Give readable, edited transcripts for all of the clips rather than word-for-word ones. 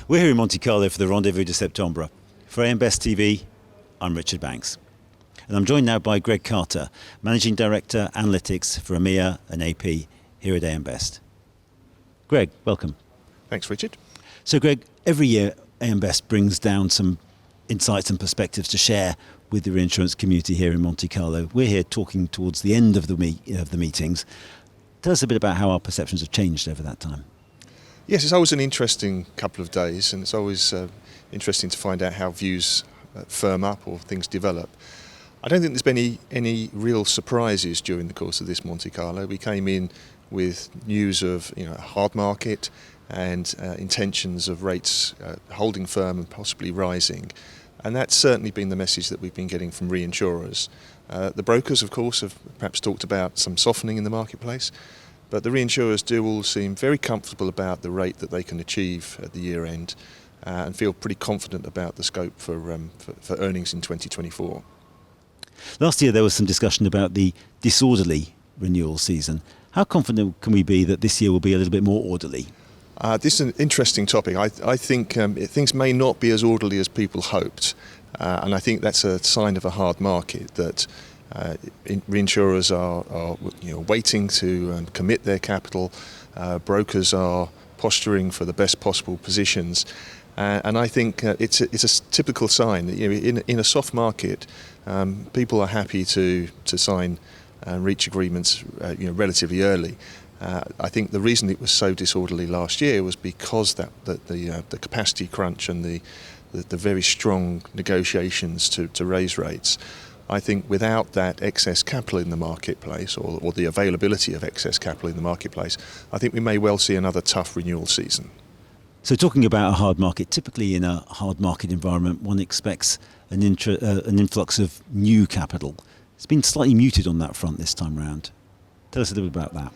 We're here in Monte Carlo for the Rendez-Vous de Septembre. For AM Best TV, I'm Richard Banks. And I'm joined now by Greg Carter, Managing Director Analytics for EMEA and AP here at AM Best. Greg, welcome. Thanks, Richard. So Greg, every year AM Best brings down some insights and perspectives to share with the reinsurance community here in Monte Carlo. We're here talking towards the end of the meetings. Tell us a bit about how our perceptions have changed over that time. Yes, it's always an interesting couple of days, and it's always interesting to find out how views firm up or things develop. I don't think there's been any real surprises during the course of this Monte Carlo. We came in with news of a hard market and intentions of rates holding firm and possibly rising. And that's certainly been the message that we've been getting from reinsurers. The brokers, of course, have perhaps talked about some softening in the marketplace. But the reinsurers do all seem very comfortable about the rate that they can achieve at the year end and feel pretty confident about the scope for earnings in 2024. Last year there was some discussion about the disorderly renewal season. How confident can we be that this year will be a little bit more orderly? This is an interesting topic. I think things may not be as orderly as people hoped. And I think that's a sign of a hard market, that reinsurers are waiting to commit their capital. Brokers are posturing for the best possible positions, and I think it's a typical sign that in a soft market, people are happy to sign and reach agreements relatively early. I think the reason it was so disorderly last year was because the capacity crunch and the very strong negotiations to raise rates. I think without that excess capital in the marketplace, or the availability of excess capital in the marketplace, I think we may well see another tough renewal season. So talking about a hard market, typically in a hard market environment, one expects an influx of new capital. It's been slightly muted on that front this time round. Tell us a little bit about that.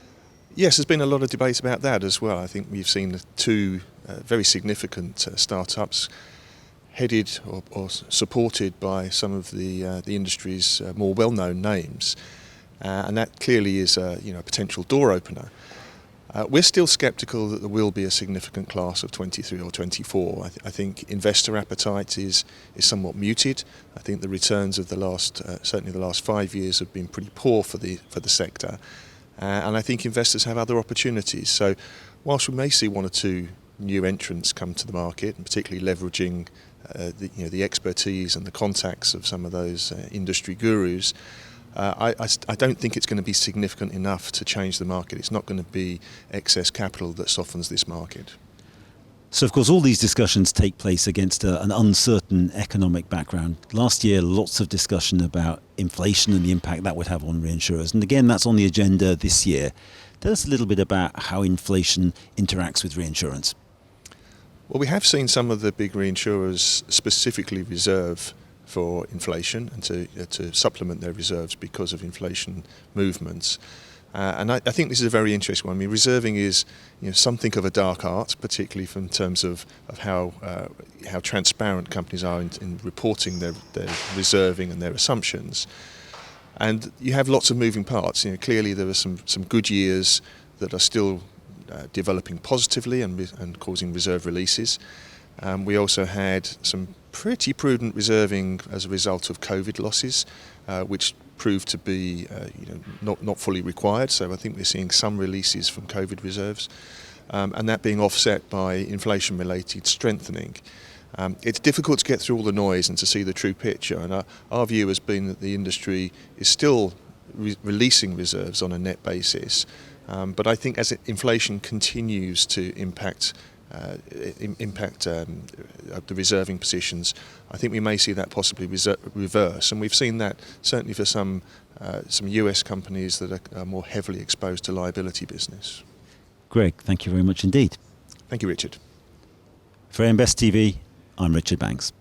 Yes, there's been a lot of debate about that as well. I think we've seen two very significant startups headed or supported by some of the industry's more well-known names, and that clearly is a potential door opener. We're still sceptical that there will be a significant class of 23 or 24. I think investor appetite is somewhat muted. I think the returns of certainly the last 5 years have been pretty poor for the sector, and I think investors have other opportunities. So, whilst we may see one or two new entrants come to the market, and particularly leveraging the expertise and the contacts of some of those industry gurus, I don't think it's going to be significant enough to change the market. It's not going to be excess capital that softens this market. So, of course, all these discussions take place against an uncertain economic background. Last year, lots of discussion about inflation and the impact that would have on reinsurers. And again, that's on the agenda this year. Tell us a little bit about how inflation interacts with reinsurance. Well, we have seen some of the big reinsurers specifically reserve for inflation and to supplement their reserves because of inflation movements. And I think this is a very interesting one. I mean, reserving is something of a dark art, particularly in terms of how transparent companies are in reporting their reserving and their assumptions. And you have lots of moving parts. Clearly there are some good years that are still developing positively and causing reserve releases. We also had some pretty prudent reserving as a result of COVID losses, which proved to be not fully required. So I think we're seeing some releases from COVID reserves, and that being offset by inflation-related strengthening. It's difficult to get through all the noise and to see the true picture, and our view has been that the industry is still releasing reserves on a net basis. But I think as inflation continues to impact the reserving positions, I think we may see that possibly reverse. And we've seen that certainly for some US companies that are more heavily exposed to liability business. Greg, thank you very much indeed. Thank you, Richard. For AM Best TV, I'm Richard Banks.